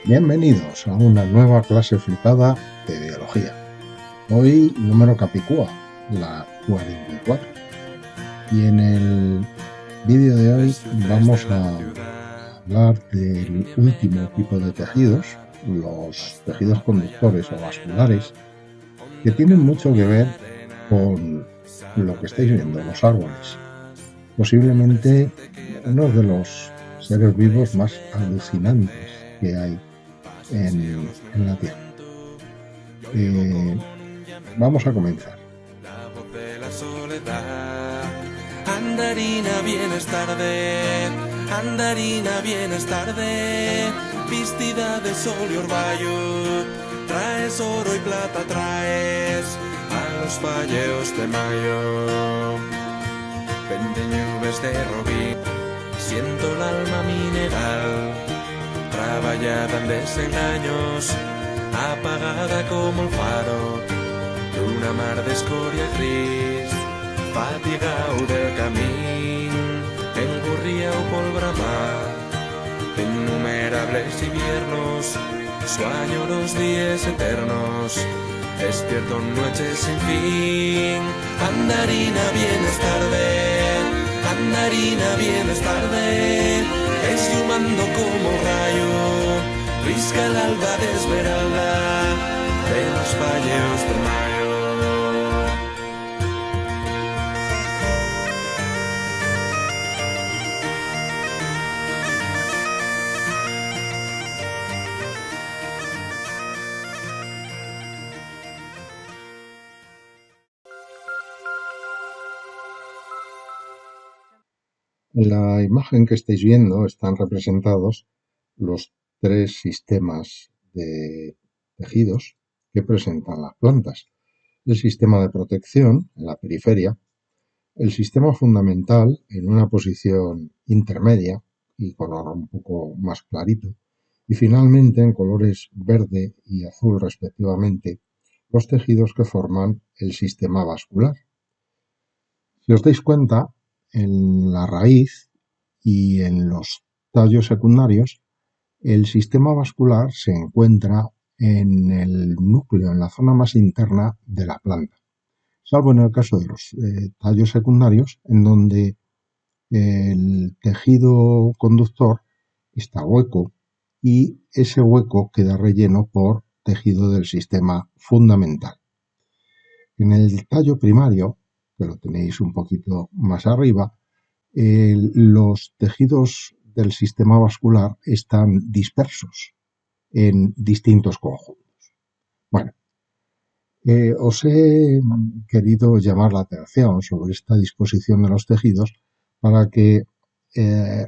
Bienvenidos a una nueva clase flipada de biología. Hoy número capicúa, la 44. Y en el vídeo de hoy vamos a hablar del último tipo de tejidos, los tejidos conductores o vasculares, que tienen mucho que ver con lo que estáis viendo, los árboles. Posiblemente uno de los seres vivos más alucinantes que hay en la Tierra. Vamos a comenzar. La voz de la soledad. Andarina, vienes tarde. Andarina, vienes tarde. Vestida de sol y orvallo. Traes oro y plata, traes a los falleos de mayo. Vende nubes de rubí. Siento el alma mineral. Traballada en desengaños. Apagada como el faro d'una mar d'escòria gris, fatigau del camí, engurriau pel bramar, innumerables inviernos, sueño los días eternos, despierto en noches sin fin. Andarina, vienes tarde, andarina, vienes tarde, esfumando como un rayo, risca el alba de esmeralda de los falleos de mayo. En la imagen que estáis viendo están representados los tres sistemas de tejidos que presentan las plantas. El sistema de protección, en la periferia, el sistema fundamental, en una posición intermedia y color un poco más clarito, y finalmente, en colores verde y azul respectivamente, los tejidos que forman el sistema vascular. Si os dais cuenta, en la raíz y en los tallos secundarios, el sistema vascular se encuentra en el núcleo, en la zona más interna de la planta, salvo en el caso de los tallos secundarios, en donde el tejido conductor está hueco y ese hueco queda relleno por tejido del sistema fundamental. En el tallo primario, que lo tenéis un poquito más arriba, los tejidos del sistema vascular están dispersos en distintos conjuntos. Bueno, os he querido llamar la atención sobre esta disposición de los tejidos para que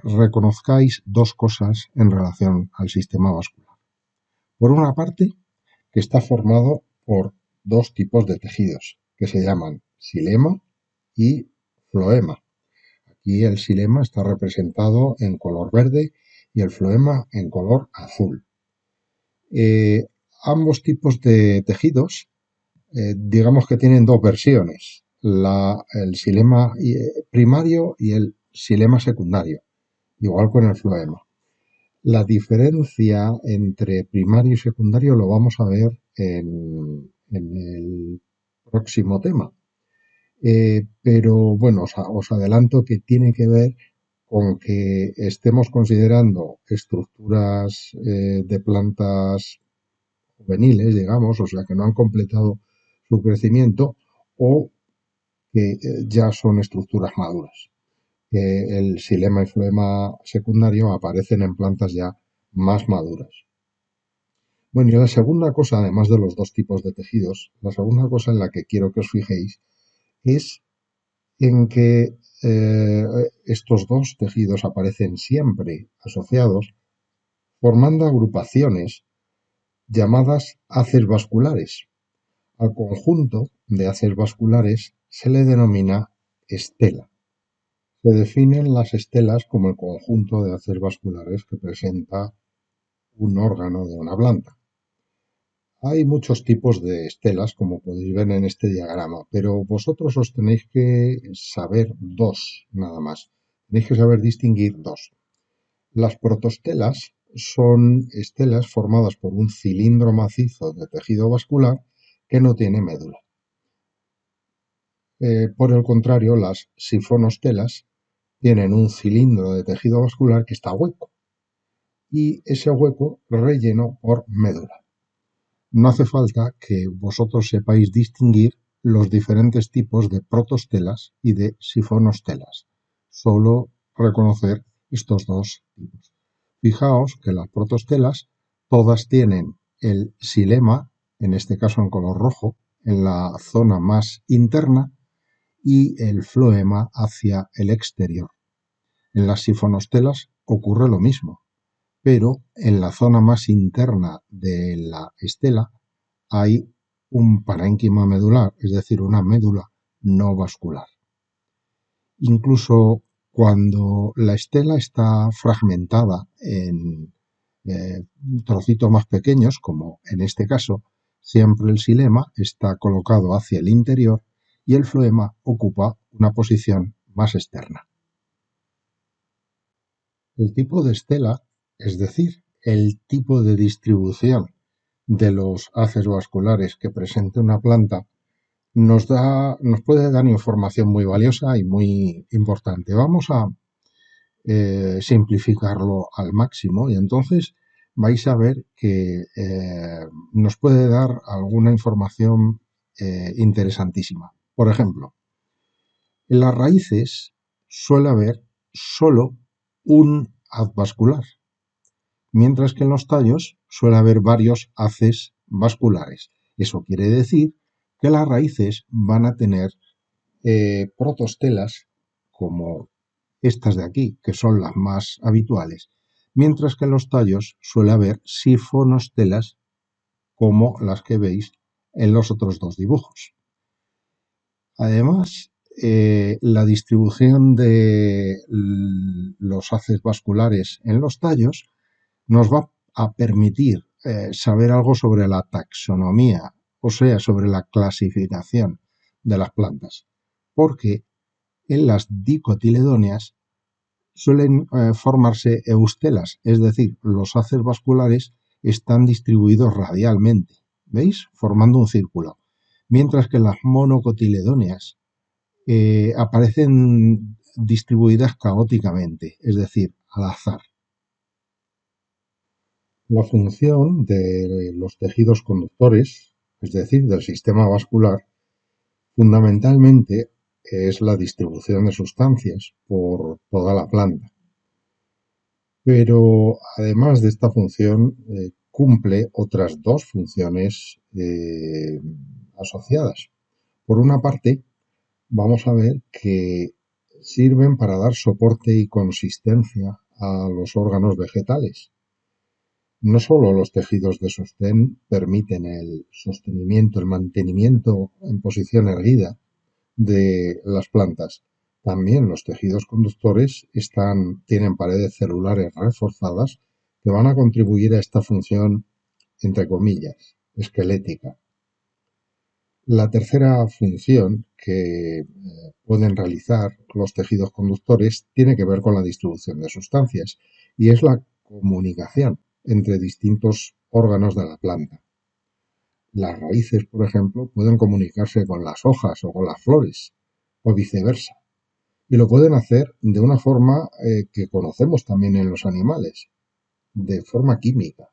reconozcáis dos cosas en relación al sistema vascular. Por una parte, que está formado por dos tipos de tejidos, que se llaman xilema y floema. Aquí el xilema está representado en color verde y el floema en color azul. Ambos tipos de tejidos, digamos que tienen dos versiones, el xilema primario y el xilema secundario, igual con el floema. La diferencia entre primario y secundario lo vamos a ver en el próximo tema. Pero bueno, os adelanto que tiene que ver con que estemos considerando estructuras de plantas juveniles, digamos, o sea, que no han completado su crecimiento o que ya son estructuras maduras. Que el xilema y floema secundario aparecen en plantas ya más maduras. Bueno, y la segunda cosa, además de los dos tipos de tejidos, la segunda cosa en la que quiero que os fijéis es en que estos dos tejidos aparecen siempre asociados formando agrupaciones llamadas haces vasculares. Al conjunto de haces vasculares se le denomina estela. Se definen las estelas como el conjunto de haces vasculares que presenta un órgano de una planta. Hay muchos tipos de estelas, como podéis ver en este diagrama, pero vosotros os tenéis que saber dos, nada más. Tenéis que saber distinguir dos. Las protostelas son estelas formadas por un cilindro macizo de tejido vascular que no tiene médula. Por el contrario, las sifonostelas tienen un cilindro de tejido vascular que está hueco y ese hueco relleno por médula. No hace falta que vosotros sepáis distinguir los diferentes tipos de protostelas y de sifonostelas, solo reconocer estos dos tipos. Fijaos que las protostelas todas tienen el xilema, en este caso en color rojo, en la zona más interna y el floema hacia el exterior. En las sifonostelas ocurre lo mismo, pero en la zona más interna de la estela hay un parénquima medular, es decir, una médula no vascular. Incluso cuando la estela está fragmentada en trocitos más pequeños, como en este caso, siempre el xilema está colocado hacia el interior y el floema ocupa una posición más externa. El tipo de estela, es decir, el tipo de distribución de los haces vasculares que presente una planta, nos puede dar información muy valiosa y muy importante. Vamos a simplificarlo al máximo y entonces vais a ver que nos puede dar alguna información interesantísima. Por ejemplo, en las raíces suele haber solo un haz vascular, mientras que en los tallos suele haber varios haces vasculares. Eso quiere decir que las raíces van a tener protostelas como estas de aquí, que son las más habituales, mientras que en los tallos suele haber sifonostelas como las que veis en los otros dos dibujos. Además, la distribución de los haces vasculares en los tallos nos va a permitir saber algo sobre la taxonomía, o sea, sobre la clasificación de las plantas, porque en las dicotiledóneas suelen formarse eustelas, es decir, los haces vasculares están distribuidos radialmente, ¿veis? Formando un círculo, mientras que las monocotiledóneas aparecen distribuidas caóticamente, es decir, al azar. La función de los tejidos conductores, es decir, del sistema vascular, fundamentalmente es la distribución de sustancias por toda la planta. Pero además de esta función, cumple otras dos funciones asociadas. Por una parte, vamos a ver que sirven para dar soporte y consistencia a los órganos vegetales. No solo los tejidos de sostén permiten el sostenimiento, el mantenimiento en posición erguida de las plantas, también los tejidos conductores tienen paredes celulares reforzadas que van a contribuir a esta función, entre comillas, esquelética. La tercera función que pueden realizar los tejidos conductores tiene que ver con la distribución de sustancias y es la comunicación entre distintos órganos de la planta. Las raíces, por ejemplo, pueden comunicarse con las hojas o con las flores, o viceversa. Y lo pueden hacer de una forma que conocemos también en los animales, de forma química.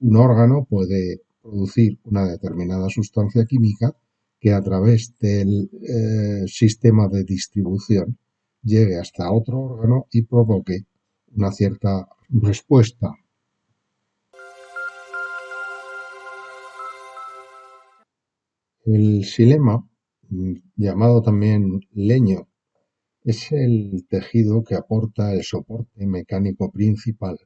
Un órgano puede producir una determinada sustancia química que a través del sistema de distribución llegue hasta otro órgano y provoque una cierta respuesta. El xilema, llamado también leño, es el tejido que aporta el soporte mecánico principal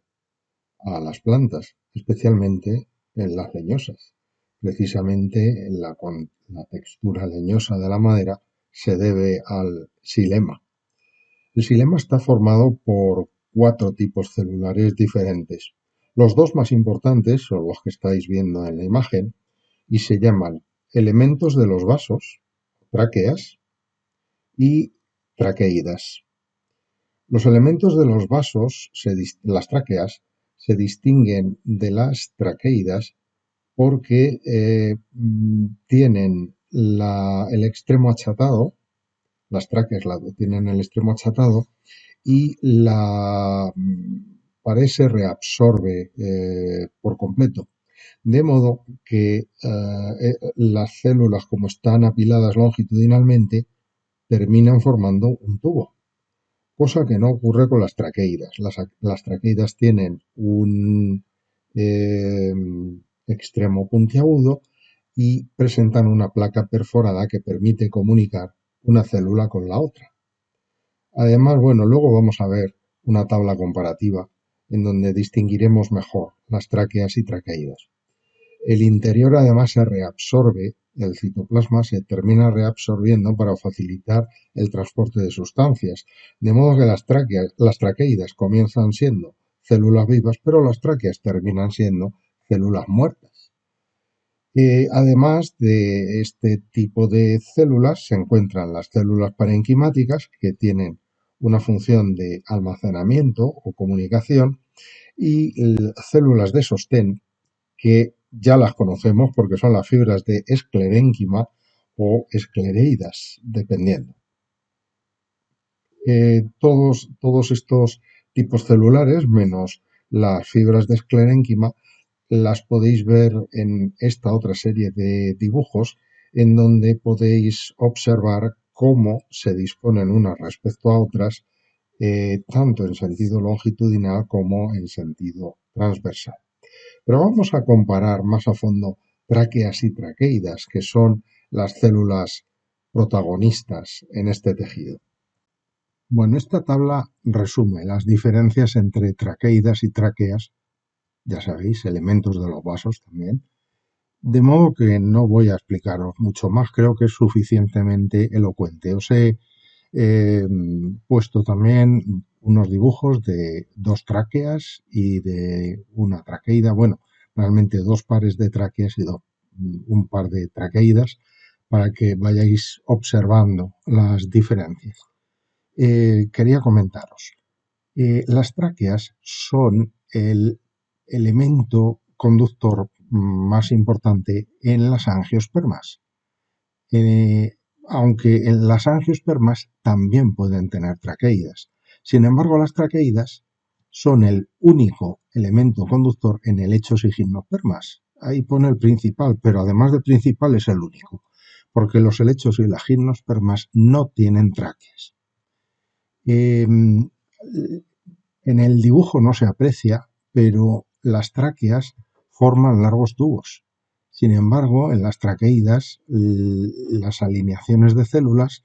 a las plantas, especialmente en las leñosas. Precisamente la textura leñosa de la madera se debe al xilema. El xilema está formado por 4 tipos celulares diferentes. Los dos más importantes son los que estáis viendo en la imagen y se llaman elementos de los vasos, tráqueas, y traqueidas. Los elementos de los vasos, las tráqueas, se distinguen de las traqueidas porque tienen el extremo achatado, las tráqueas tienen el extremo achatado y la pared se reabsorbe por completo. De modo que las células, como están apiladas longitudinalmente, terminan formando un tubo, cosa que no ocurre con las traqueidas. Las traqueidas tienen un extremo puntiagudo y presentan una placa perforada que permite comunicar una célula con la otra. Además, bueno, luego vamos a ver una tabla comparativa en donde distinguiremos mejor las tráqueas y traqueidas. El interior además se reabsorbe, el citoplasma se termina reabsorbiendo para facilitar el transporte de sustancias, de modo que las traqueidas comienzan siendo células vivas, pero las tráqueas terminan siendo células muertas. Además de este tipo de células se encuentran las células parenquimáticas, que tienen una función de almacenamiento o comunicación, y células de sostén, que ya las conocemos porque son las fibras de esclerénquima o esclereidas, dependiendo. Todos estos tipos celulares, menos las fibras de esclerénquima, las podéis ver en esta otra serie de dibujos, en donde podéis observar cómo se disponen unas respecto a otras, tanto en sentido longitudinal como en sentido transversal. Pero vamos a comparar más a fondo tráqueas y traqueidas, que son las células protagonistas en este tejido. Bueno, esta tabla resume las diferencias entre traqueidas y tráqueas, ya sabéis, elementos de los vasos también, de modo que no voy a explicaros mucho más, creo que es suficientemente elocuente. Os he puesto también unos dibujos de dos tráqueas y de una traqueida, bueno, realmente dos pares de tráqueas y un par de traqueidas, para que vayáis observando las diferencias. Quería comentaros, las tráqueas son el elemento conductor más importante en las angiospermas. Aunque en las angiospermas también pueden tener traqueidas. Sin embargo, las traqueidas son el único elemento conductor en helechos y gimnospermas. Ahí pone el principal, pero además de principal es el único, porque los helechos y las gimnospermas no tienen tráqueas. En el dibujo no se aprecia, pero las tráqueas forman largos tubos. Sin embargo, en las traqueidas, las alineaciones de células,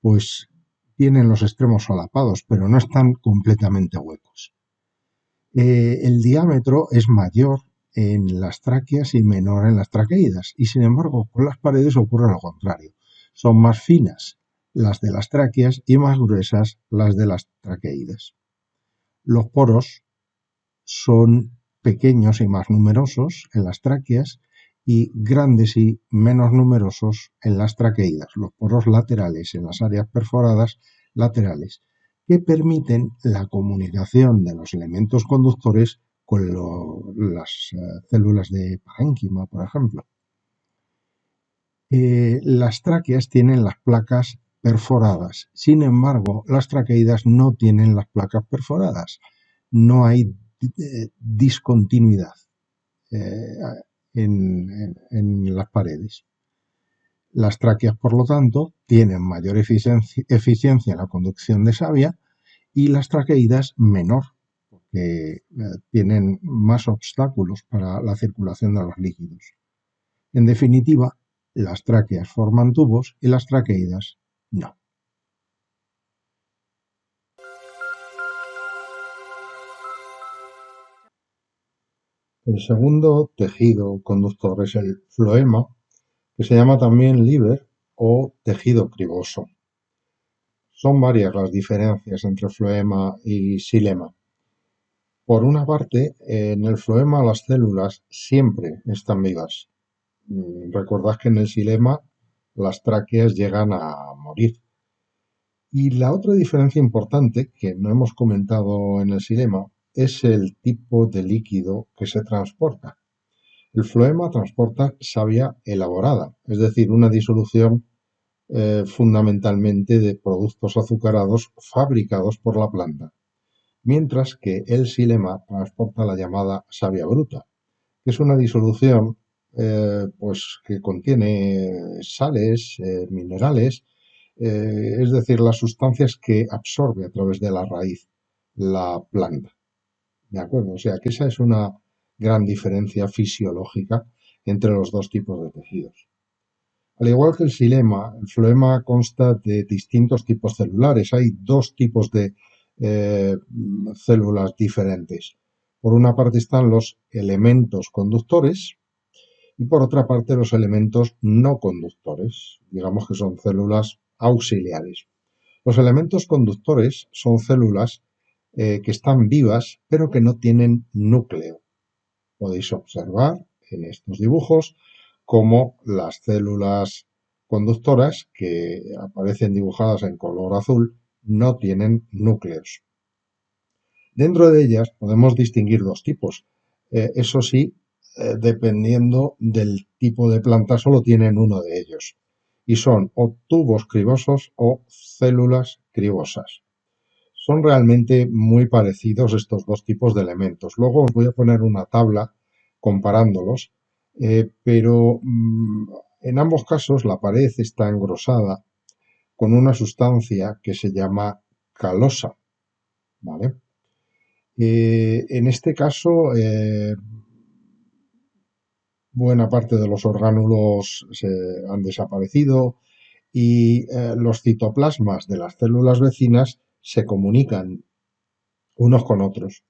pues tienen los extremos solapados, pero no están completamente huecos. El diámetro es mayor en las tráqueas y menor en las traqueidas, y sin embargo, con las paredes ocurre lo contrario. Son más finas las de las tráqueas y más gruesas las de las traqueidas. Los poros son pequeños y más numerosos en las tráqueas y grandes y menos numerosos en las traqueidas, los poros laterales en las áreas perforadas laterales, que permiten la comunicación de los elementos conductores con las células de parénquima, por ejemplo. Las tráqueas tienen las placas perforadas, sin embargo, las traqueidas no tienen las placas perforadas. No hay discontinuidad en las paredes. Las tráqueas, por lo tanto, tienen mayor eficiencia en la conducción de savia y las traqueidas menor, porque tienen más obstáculos para la circulación de los líquidos. En definitiva, las tráqueas forman tubos y las traqueidas no. El segundo tejido conductor es el floema, que se llama también liber o tejido criboso. Son varias las diferencias entre floema y xilema. Por una parte, en el floema las células siempre están vivas. Recordad que en el xilema las tráqueas llegan a morir. Y la otra diferencia importante que no hemos comentado en el xilema es el tipo de líquido que se transporta. El floema transporta savia elaborada, es decir, una disolución fundamentalmente de productos azucarados fabricados por la planta, mientras que el xilema transporta la llamada savia bruta, que es una disolución pues que contiene sales, minerales, es decir, las sustancias que absorbe a través de la raíz la planta. ¿De acuerdo? O sea que esa es una gran diferencia fisiológica entre los dos tipos de tejidos. Al igual que el xilema, el floema consta de distintos tipos celulares. Hay dos tipos de células diferentes. Por una parte están los elementos conductores y por otra parte los elementos no conductores. Digamos que son células auxiliares. Los elementos conductores son células que están vivas pero que no tienen núcleo. Podéis observar en estos dibujos cómo las células conductoras que aparecen dibujadas en color azul no tienen núcleos. Dentro de ellas podemos distinguir dos tipos. Eso sí, dependiendo del tipo de planta, solo tienen uno de ellos. Y son o tubos cribosos o células cribosas. Son realmente muy parecidos estos dos tipos de elementos. Luego os voy a poner una tabla comparándolos, pero en ambos casos la pared está engrosada con una sustancia que se llama calosa, ¿vale? En este caso, buena parte de los orgánulos se han desaparecido y los citoplasmas de las células vecinas se comunican unos con otros.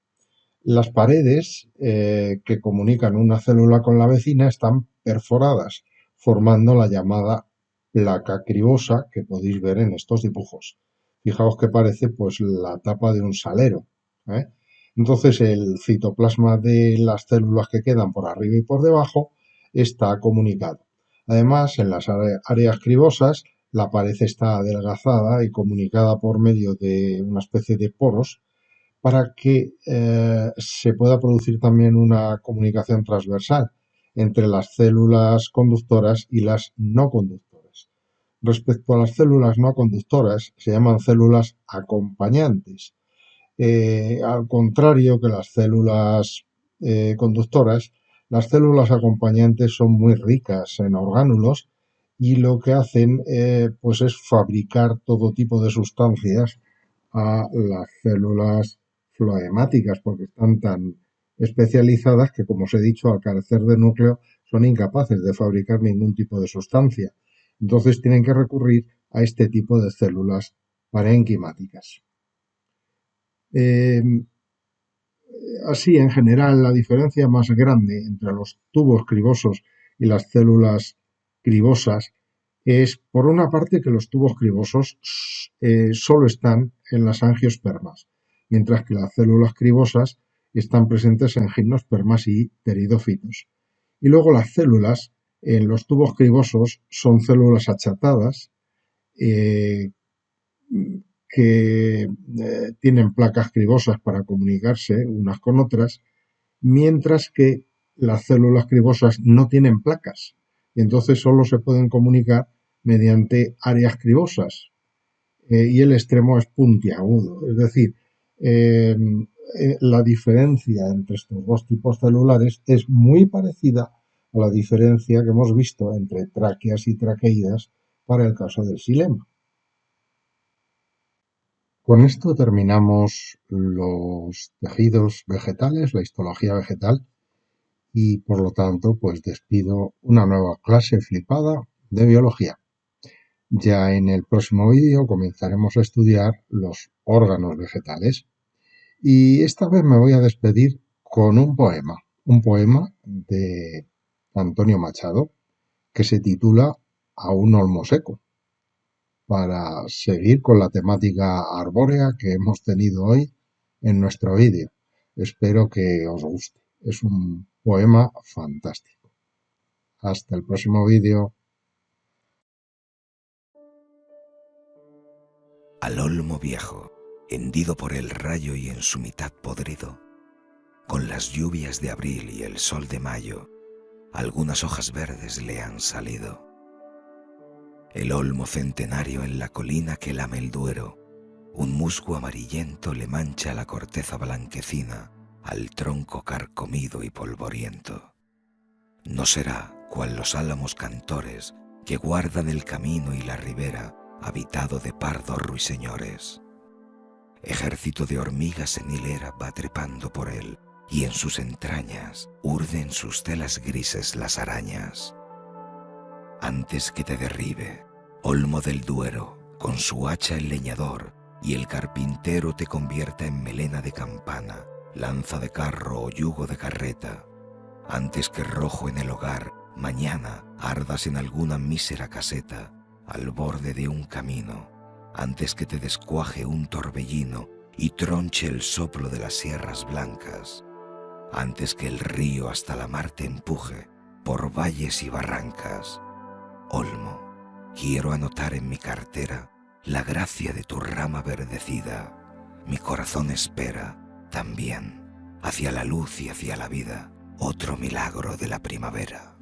Las paredes que comunican una célula con la vecina están perforadas, formando la llamada placa cribosa que podéis ver en estos dibujos. Fijaos que parece pues la tapa de un salero, ¿eh? Entonces el citoplasma de las células que quedan por arriba y por debajo está comunicado. Además, en las áreas cribosas la pared está adelgazada y comunicada por medio de una especie de poros para que se pueda producir también una comunicación transversal entre las células conductoras y las no conductoras. Respecto a las células no conductoras, se llaman células acompañantes. Al contrario que las células conductoras, las células acompañantes son muy ricas en orgánulos y lo que hacen pues es fabricar todo tipo de sustancias a las células floemáticas porque están tan especializadas que, como os he dicho, al carecer de núcleo son incapaces de fabricar ningún tipo de sustancia. Entonces tienen que recurrir a este tipo de células parenquimáticas. Así, en general, la diferencia más grande entre los tubos cribosos y las células cribosas es, por una parte, que los tubos cribosos solo están en las angiospermas, mientras que las células cribosas están presentes en gimnospermas y pteridofitos. Y luego las células en los tubos cribosos son células achatadas que tienen placas cribosas para comunicarse unas con otras, mientras que las células cribosas no tienen placas y entonces solo se pueden comunicar mediante áreas cribosas y el extremo es puntiagudo. Es decir, la diferencia entre estos dos tipos celulares es muy parecida a la diferencia que hemos visto entre tráqueas y traqueidas para el caso del xilema. Con esto terminamos los tejidos vegetales, la histología vegetal, y por lo tanto pues despido una nueva clase flipada de biología. Ya en el próximo vídeo comenzaremos a estudiar los órganos vegetales y esta vez me voy a despedir con un poema de Antonio Machado que se titula A un olmo seco, para seguir con la temática arbórea que hemos tenido hoy en nuestro vídeo. Espero que os guste. Es un poema fantástico. Hasta el próximo vídeo. Al olmo viejo, hendido por el rayo y en su mitad podrido, con las lluvias de abril y el sol de mayo, algunas hojas verdes le han salido. El olmo centenario en la colina que lame el Duero, un musgo amarillento le mancha la corteza blanquecina al tronco carcomido y polvoriento. No será cual los álamos cantores que guardan el camino y la ribera habitado de pardos ruiseñores. Ejército de hormigas en hilera va trepando por él, y en sus entrañas urden sus telas grises las arañas. Antes que te derribe, olmo del Duero, con su hacha el leñador, y el carpintero te convierta en melena de campana, lanza de carro o yugo de carreta, antes que rojo en el hogar, mañana ardas en alguna mísera caseta, al borde de un camino, antes que te descuaje un torbellino y tronche el soplo de las sierras blancas, antes que el río hasta la mar te empuje por valles y barrancas. Olmo, quiero anotar en mi cartera la gracia de tu rama verdecida. Mi corazón espera también, hacia la luz y hacia la vida, otro milagro de la primavera.